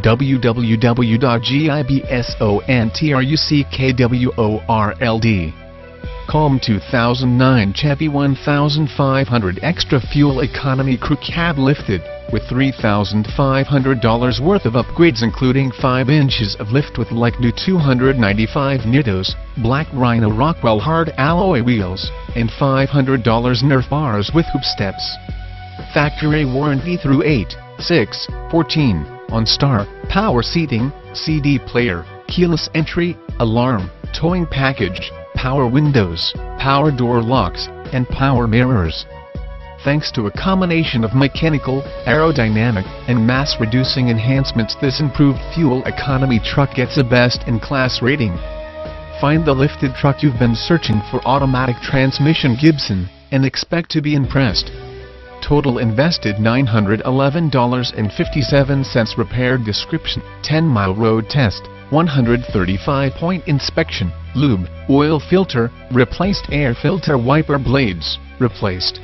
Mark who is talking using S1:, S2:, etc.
S1: www.gibsontruckworld. 2009 Chevy 1500 extra fuel economy crew cab lifted, with $3,500 worth of upgrades including 5 inches of lift with like new 295 Nittos, Black Rhino Rockwell hard alloy wheels, and $500 Nerf bars with hoop steps. Factory warranty through 8/6/14, OnStar, power seating, CD player, keyless entry, alarm, towing package, power windows, power door locks, and power mirrors. Thanks to a combination of mechanical, aerodynamic, and mass-reducing enhancements, this improved fuel economy truck gets a best-in-class rating. Find the lifted truck you've been searching for, automatic transmission Gibson, and expect to be impressed. Total invested $911.57. Repaired description: 10-mile road test, 135-point inspection, lube, oil filter, replaced, air filter wiper blades, replaced.